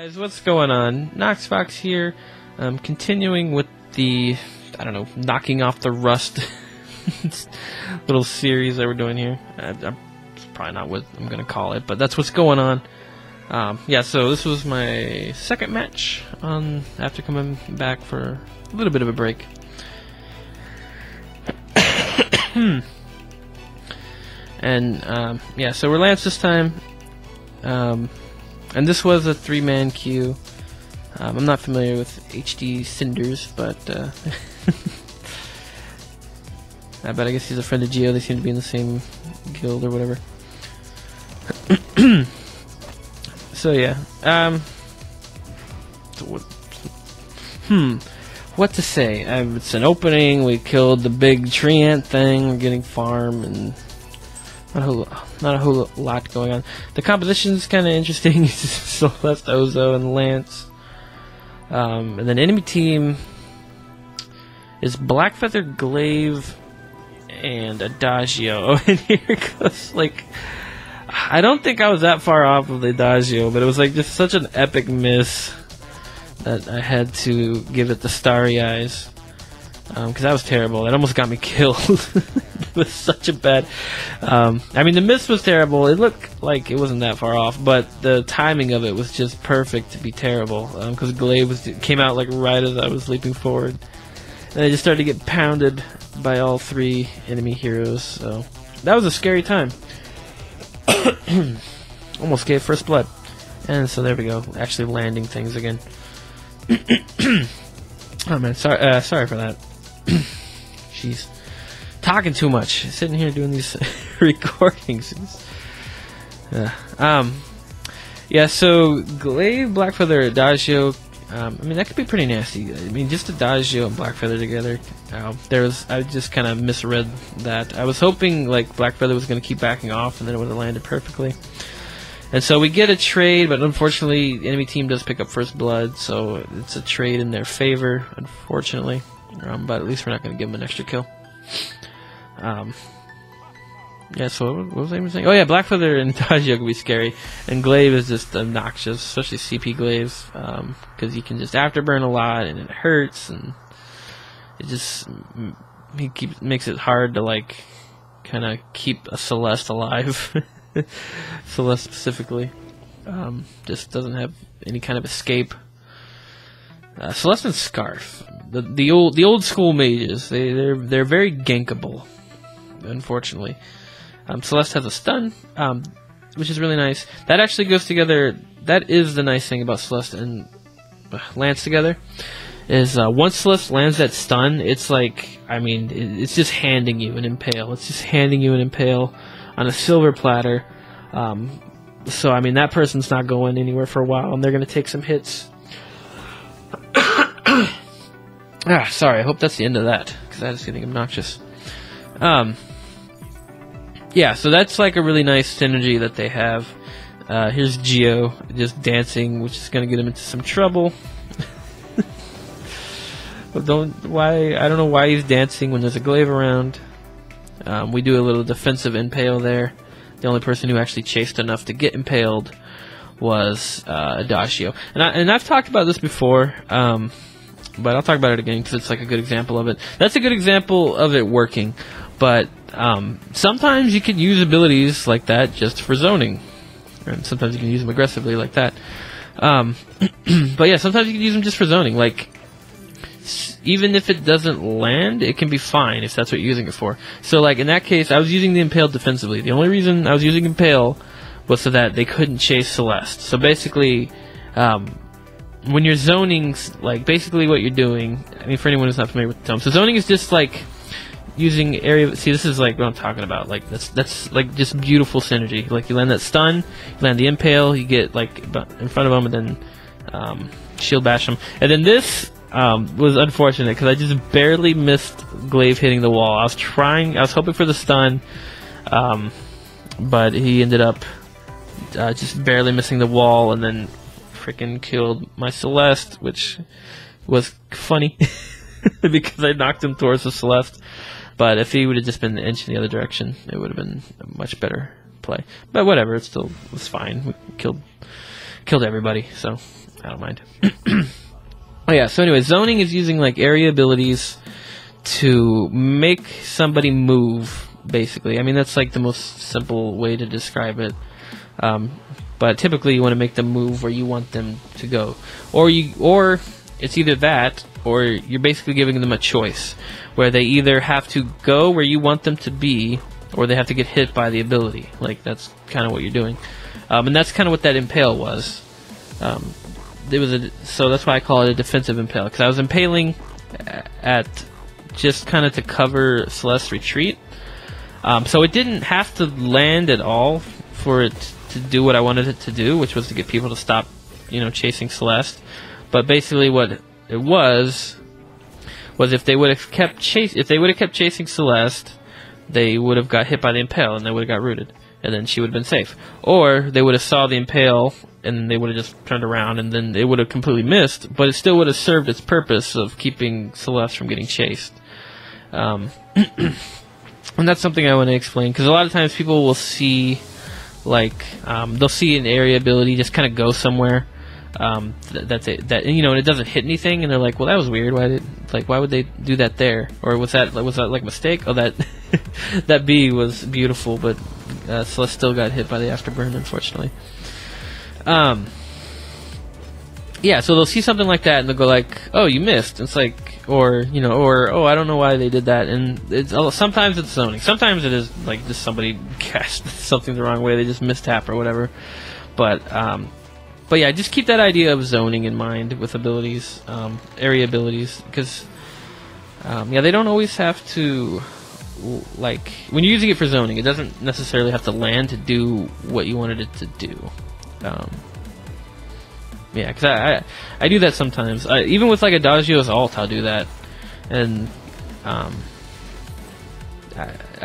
Guys, what's going on? Noxfox here. Continuing with the, I don't know, knocking off the rust little series that we're doing here. It's probably not what I'm going to call it, but that's what's going on. Yeah, so this was my second match after coming back for a little bit of a break. And, yeah, so we're Lance this time. And this was a 3-man queue. I'm not familiar with HD Cinders, but I guess he's a friend of Geo. They seem to be in the same guild or whatever. So yeah, what to say? It's an opening. We killed the big tree ant thing. We're getting farm and not a whole lot going on. The composition is kind of interesting. It's Celeste, Ozo, and Lance. And then enemy team is Blackfeather, Glaive, and Adagio. And here goes, like, I don't think I was that far off of the Adagio, but it was like just such an epic miss that I had to give it the starry eyes. Because that was terrible. It almost got me killed. It was such a bad... I mean, the miss was terrible. It looked like it wasn't that far off, but the timing of it was just perfect to be terrible. Because Glaive came out like right as I was leaping forward. And I just started to get pounded by all 3 enemy heroes. So that was a scary time. Almost gave first blood. And so there we go. Actually landing things again. Oh man, sorry for that. Jeez, talking too much. Sitting here doing these recordings. Yeah. So Glaive, Blackfeather, Adagio. I mean, that could be pretty nasty. I mean, just Adagio and Blackfeather together. I just kind of misread that. I was hoping like Blackfeather was going to keep backing off, and then it would have landed perfectly. And so we get a trade, but unfortunately, the enemy team does pick up first blood, so it's a trade in their favor, unfortunately. But at least we're not going to give them an extra kill. Yeah, so what was I even saying? Oh yeah, Blackfeather and Adagio can be scary, and Glaive is just obnoxious, especially CP Glaive, because he can just afterburn a lot, and it hurts, and it just makes it hard to like kind of keep a Celeste alive. Celeste specifically just doesn't have any kind of escape. Celeste and Scarf, the old school mages, they're very gankable, unfortunately. Celeste has a stun, which is really nice. That actually goes together. That is the nice thing about Celeste and Lance together. Is once Celeste lands that stun, it's like, I mean, it's just handing you an impale. It's just handing you an impale on a silver platter. So I mean, that person's not going anywhere for a while, and they're going to take some hits. Sorry, I hope that's the end of that, because that is getting obnoxious. Yeah, so that's like a really nice synergy that they have. Here's Geo just dancing, which is going to get him into some trouble. But I don't know why he's dancing when there's a Glaive around. We do a little defensive impale there. The only person who actually chased enough to get impaled was Adagio. And I've talked about this before, but I'll talk about it again because it's like a good example of it. That's a good example of it working, but sometimes you can use abilities like that just for zoning, and sometimes you can use them aggressively like that. But yeah, sometimes you can use them just for zoning. Like, even if it doesn't land, it can be fine if that's what you're using it for. So, like, in that case, I was using the Impale defensively. The only reason I was using Impale was so that they couldn't chase Celeste. So, basically, when you're zoning, like, basically what you're doing, I mean, for anyone who's not familiar with the term, so zoning is just, like, using area, see, this is, like, what I'm talking about. Like, that's like, just beautiful synergy. Like, you land that stun, you land the Impale, you get, like, in front of them, and then shield bash them. And then this... was unfortunate because I just barely missed Glaive hitting the wall. I was hoping for the stun, but he ended up just barely missing the wall and then freaking killed my Celeste, which was funny because I knocked him towards the Celeste. But if he would have just been an inch in the other direction, it would have been a much better play. But whatever, it still was fine. We killed killed everybody, so I don't mind. Oh yeah, so anyway, zoning is using like area abilities to make somebody move, basically. I mean, that's like the most simple way to describe it. But typically you want to make them move where you want them to go. Or it's either that, or you're basically giving them a choice, where they either have to go where you want them to be, or they have to get hit by the ability. Like, that's kind of what you're doing. And that's kind of what that impale was. So that's why I call it a defensive impale, because I was impaling at just kind of to cover Celeste's retreat. So it didn't have to land at all for it to do what I wanted it to do, which was to get people to stop, chasing Celeste. But basically, what it was if they would have kept chasing Celeste, they would have got hit by the impale and they would have got rooted, and then she would have been safe. Or they would have saw the impale and they would have just turned around, and then they would have completely missed, but it still would have served its purpose of keeping Celeste from getting chased. And that's something I want to explain, because a lot of times people will see, like, they'll see an area ability just kind of go somewhere, and it doesn't hit anything, and they're like, well, that was weird. Why would they do that there? Or was that like a mistake? Oh, that that bee was beautiful, but Celeste still got hit by the afterburn, unfortunately. Yeah, so they'll see something like that and they'll go like, "Oh, you missed." It's like, or "Oh, I don't know why they did that." And sometimes it's zoning. Sometimes it is like just somebody cast something the wrong way. They just mistap or whatever. But yeah, just keep that idea of zoning in mind with abilities, area abilities, because they don't always have to, like, when you're using it for zoning, it doesn't necessarily have to land to do what you wanted it to do. Yeah, because I do that sometimes. Even with like Adagio's ult, I'll do that. And I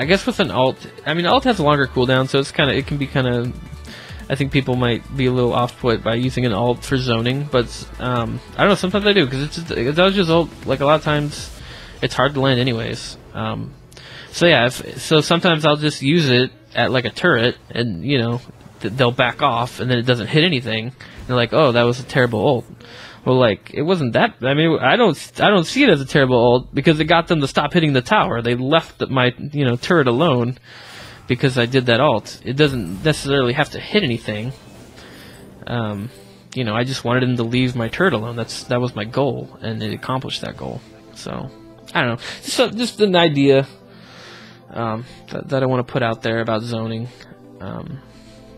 guess with an ult, ult has a longer cooldown, so it can be kind of. I think people might be a little off-put by using an ult for zoning, but I don't know. Sometimes I do, because it's just Adagio's ult. Like, a lot of times, it's hard to land anyways. So yeah, so sometimes I'll just use it at like a turret, and they'll back off, and then it doesn't hit anything. And they're like, "Oh, that was a terrible ult." Well, like, it wasn't that. I don't see it as a terrible ult, because it got them to stop hitting the tower. They left my turret alone because I did that ult. It doesn't necessarily have to hit anything. I just wanted them to leave my turret alone. That was my goal, and it accomplished that goal. So I don't know. Just an idea that I want to put out there about zoning.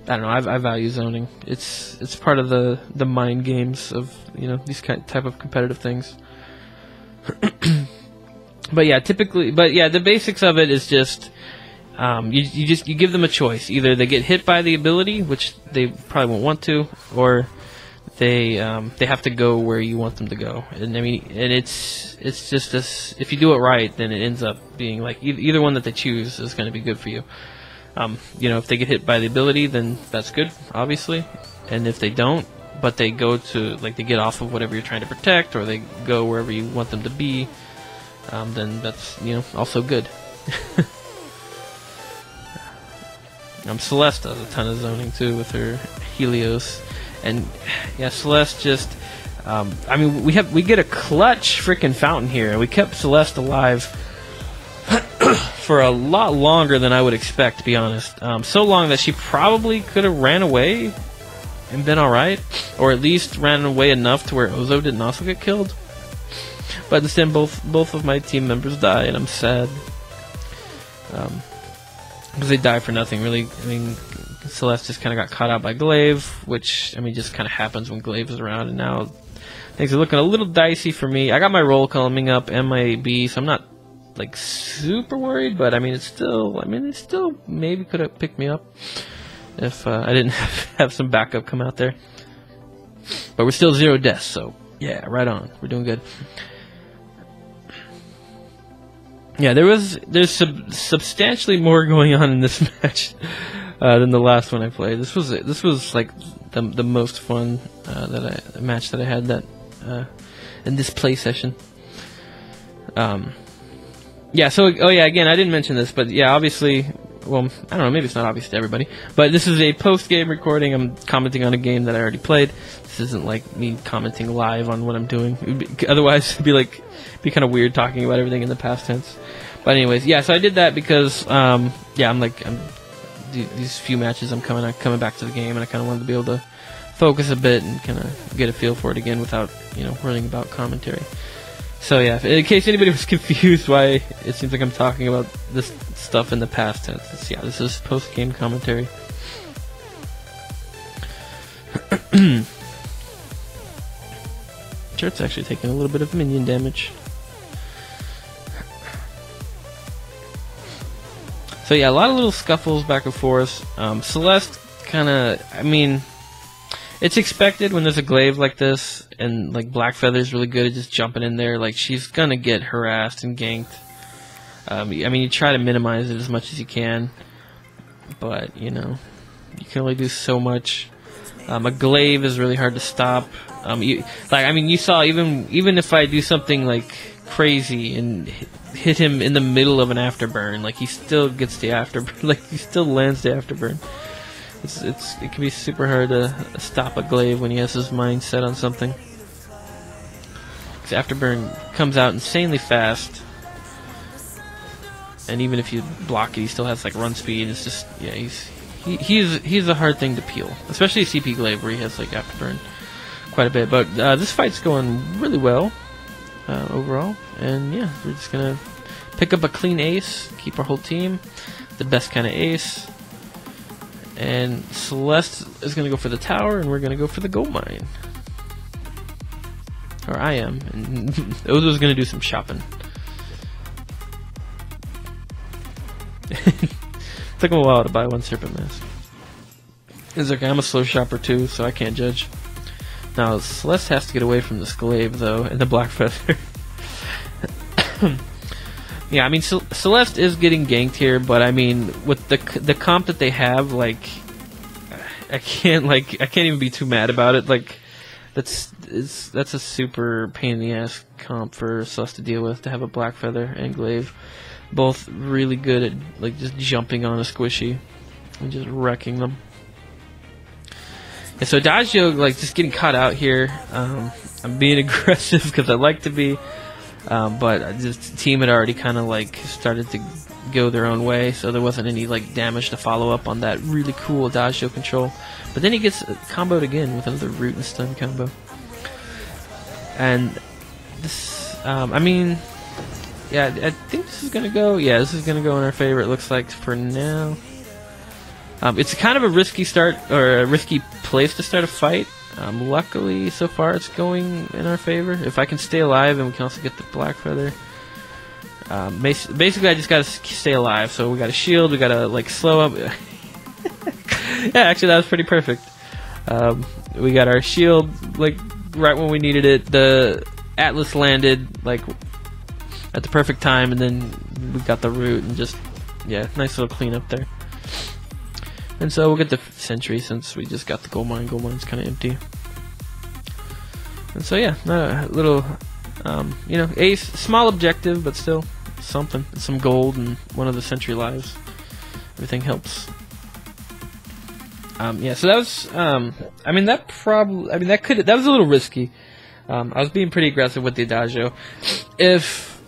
I don't know. I value zoning. It's part of the mind games of these type of competitive things. But yeah, the basics of it is just you give them a choice. Either they get hit by the ability, which they probably won't want to, or they have to go where you want them to go. And it's just this. If you do it right, then it ends up being like either one that they choose is going to be good for you. If they get hit by the ability, then that's good, obviously. And if they don't, but they go to, like, they get off of whatever you're trying to protect, or they go wherever you want them to be, then that's, also good. Celeste does a ton of zoning, too, with her Helios. And, yeah, Celeste just, we get a clutch freaking fountain here, and we kept Celeste alive for a lot longer than I would expect, to be honest. So long that she probably could have ran away and been alright, or at least ran away enough to where Ozo didn't also get killed. But instead, both of my team members die, and I'm sad. Because they die for nothing, really. Celeste just kind of got caught out by Glaive, which, just kind of happens when Glaive is around, and now things are looking a little dicey for me. I got my roll coming up and my B, so I'm not like super worried, but it still maybe could have picked me up if I didn't have some backup come out there. But we're still 0 deaths, so yeah, right on. We're doing good. Yeah, there's substantially more going on in this match than the last one I played. This was like the most fun match that I had in this play session. Yeah, so, again, I didn't mention this, but yeah, obviously, well, I don't know, maybe it's not obvious to everybody, but this is a post-game recording. I'm commenting on a game that I already played. This isn't like me commenting live on what I'm doing. Otherwise, it'd be kind of weird talking about everything in the past tense. But anyways, yeah, so I did that because, these few matches I'm coming back to the game, and I kind of wanted to be able to focus a bit and kind of get a feel for it again without, worrying about commentary. So yeah, in case anybody was confused why it seems like I'm talking about this stuff in the past tense, this is post-game commentary. Jarrett's actually taking a little bit of minion damage. So yeah, a lot of little scuffles back and forth. Celeste it's expected when there's a glaive like this, and like Blackfeather's really good at just jumping in there. Like, she's gonna get harassed and ganked. You try to minimize it as much as you can, but you can only do so much. A glaive is really hard to stop. You saw even if I do something like crazy and hit him in the middle of an afterburn, like he still gets the afterburn. Like, he still lands the afterburn. It can be super hard to stop a glaive when he has his mind set on something. Because afterburn comes out insanely fast, and even if you block it, he still has like run speed. It's just he's a hard thing to peel, especially a CP glaive where he has like afterburn quite a bit. But this fight's going really well overall, and yeah, we're just gonna pick up a clean ace, keep our whole team the best kind of ace. And Celeste is going to go for the tower, and we're going to go for the gold mine. Or I am. And Ozo's going to do some shopping. Took him a while to buy one Serpent Mask. It's okay, I'm a slow shopper too, so I can't judge. Now, Celeste has to get away from this glaive, though, and the Blackfeather. Yeah, Celeste is getting ganked here, but with the comp that they have, like, I can't even be too mad about it. Like, that's a super pain in the ass comp for Celeste to deal with, to have a Blackfeather and glaive, both really good at like just jumping on a squishy and just wrecking them. And so Adagio, like, just getting caught out here. I'm being aggressive because I like to be. But the team had already kind of like started to go their own way, so there wasn't any like damage to follow up on that really cool Adagio control. But then he gets comboed again with another root and stun combo. And this, yeah, I think this is gonna go. Yeah, this is gonna go in our favor. It looks like for now. It's kind of a risky start, or a risky place to start a fight. Luckily, so far, it's going in our favor. If I can stay alive, and we can also get the Blackfeather. Basically, I just gotta stay alive. So we got a shield, we gotta like slow up. Yeah, actually, that was pretty perfect. We got our shield like right when we needed it. The Atlas landed like at the perfect time, and then we got the root, and just nice little cleanup there. And so we'll get the Sentry since we just got the gold mine. Gold mine's kind of empty. And so yeah, a little, ace, small objective, but still something. Some gold and one of the Sentry lives. Everything helps. So that was, that was a little risky. I was being pretty aggressive with the Adagio. If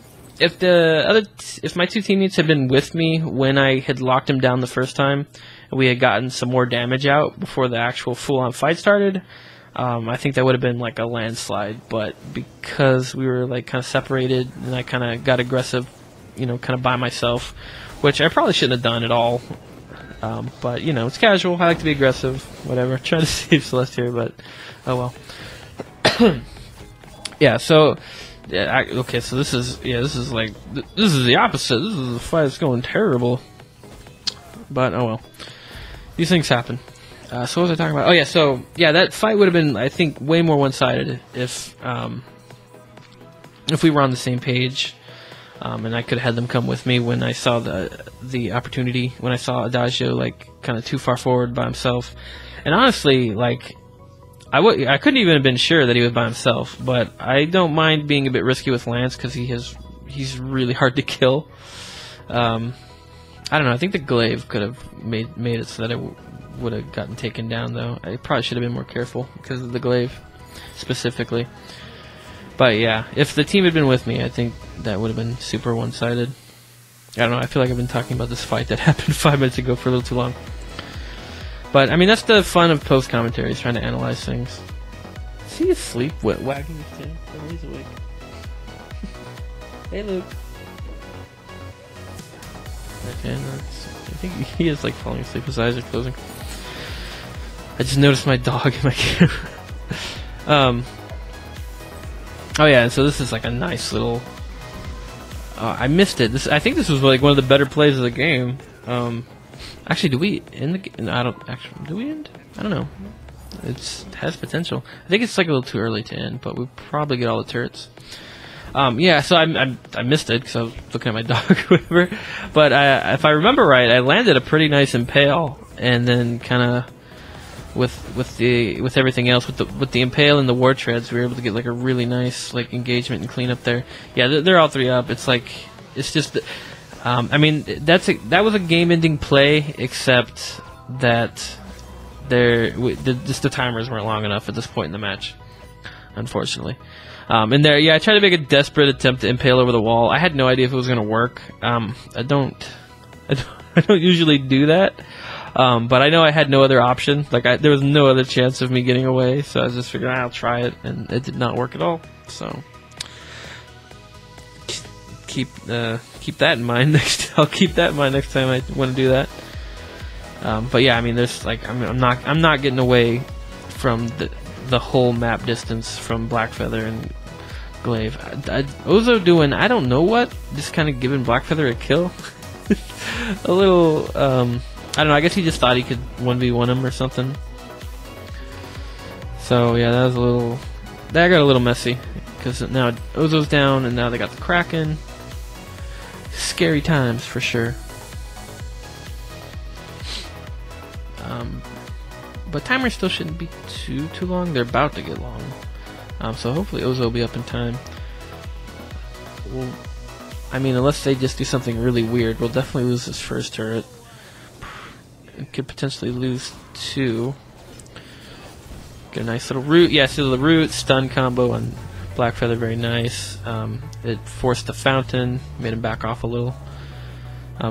my two teammates had been with me when I had locked him down the first time, and we had gotten some more damage out before the actual full-on fight started, I think that would have been like a landslide. But because we were like kind of separated, and I kind of got aggressive, kind of by myself, which I probably shouldn't have done at all. But it's casual. I like to be aggressive. Whatever. Trying to save Celeste here, but oh well. Yeah. So. Yeah, okay, so this is the opposite. This is the fight that's going terrible. But, oh well. These things happen. So what was I talking about? Oh yeah, so, yeah, that fight would have been, I think, way more one-sided if we were on the same page. And I could have had them come with me when I saw the opportunity, when I saw Adagio, like, kind of too far forward by himself. And honestly, like, I couldn't even have been sure that he was by himself, but I don't mind being a bit risky with Lance because he's really hard to kill. I don't know. I think the glaive could have made it so that it would have gotten taken down, though. I probably should have been more careful because of the glaive specifically. But yeah, if the team had been with me, I think that would have been super one-sided. I don't know. I feel like I've been talking about this fight that happened 5 minutes ago for a little too long. But I mean, that's the fun of post commentary, is trying to analyze things. Is he asleep, wagging his tail? Oh, he's awake. Hey, Luke. Okay, no, I think he is like falling asleep. His eyes are closing. I just noticed my dog in my camera. Oh yeah, so this is like a nice little. I missed it. I think this was like one of the better plays of the game. Actually, do we end the game? No, I don't actually. Do we end? I don't know. It has potential. I think it's like a little too early to end, but we'll probably get all the turrets. Yeah, so I missed it because I was looking at my dog or whatever. But if I remember right, I landed a pretty nice impale, and then kind of with everything else, with the impale and the war treads, we were able to get like a really nice like engagement and clean up there. Yeah, they're all three up. It's like just. I mean, that was a game-ending play, except that just the timers weren't long enough at this point in the match, unfortunately. And there, yeah, I tried to make a desperate attempt to impale over the wall. I had no idea if it was going to work. I don't usually do that, but I know I had no other option. Like there was no other chance of me getting away, so I was just figuring I'll try it, and it did not work at all. So keep that in mind I'll keep that in mind next time I want to do that. But yeah, I mean, there's like I'm not getting away from the whole map distance from Blackfeather and Glaive. Ozo doing I don't know what, just kind of giving Blackfeather a kill. A little I don't know. I guess he just thought he could 1v1 him or something. So yeah, that got a little messy because now Ozo's down and now they got the Kraken. Scary times for sure. But timers still shouldn't be too long. They're about to get long. So hopefully Ozo will be up in time. I mean, unless they just do something really weird, we'll definitely lose this first turret. It could potentially lose 2. Get a nice little root. Yeah, see the root stun combo on Blackfeather, very nice. It forced the fountain, made him back off a little.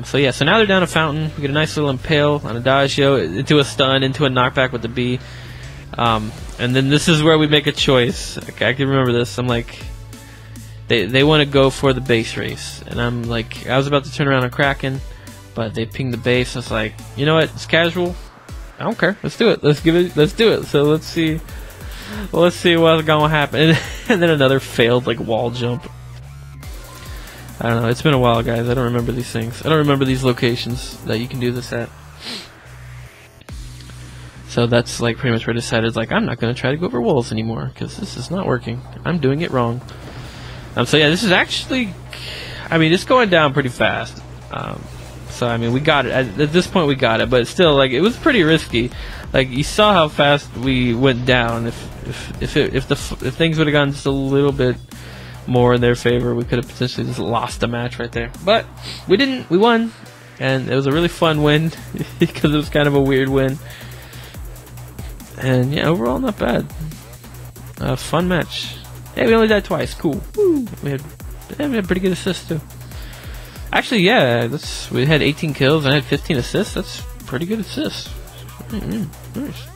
So yeah, so now they're down a fountain. We get a nice little impale on Adagio into a stun, into a knockback with the B. And then this is where we make a choice. Okay, I can remember this. I'm like, they want to go for the base race, and I'm like, I was about to turn around on Kraken, but they pinged the base. I was like, you know what? It's casual. I don't care. Let's do it. Let's do it. So let's see what's gonna happen. And then another failed like wall jump. I don't know. It's been a while, guys. I don't remember these things. I don't remember these locations that you can do this at. So that's like pretty much where I decided, like, I'm not going to try to go over walls anymore because this is not working. I'm doing it wrong. So yeah, this is actually, I mean, it's going down pretty fast. So I mean, we got it. At this point, we got it, but still, like, it was pretty risky. Like, you saw how fast we went down. If things would have gone just a little bit more in their favor, we could have potentially just lost the match right there. But we didn't. We won, and it was a really fun win because it was kind of a weird win. And yeah, overall not bad. Fun match. Hey, we only died twice. Cool. Woo. We had pretty good assists too. Actually, yeah, we had 18 kills and I had 15 assists. That's pretty good assists. Nice.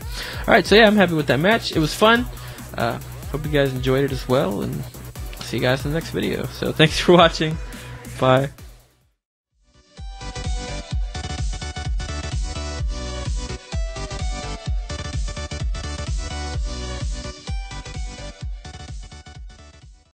All right, so yeah, I'm happy with that match. It was fun. Hope you guys enjoyed it as well, and see you guys in the next video. So thanks for watching. Bye.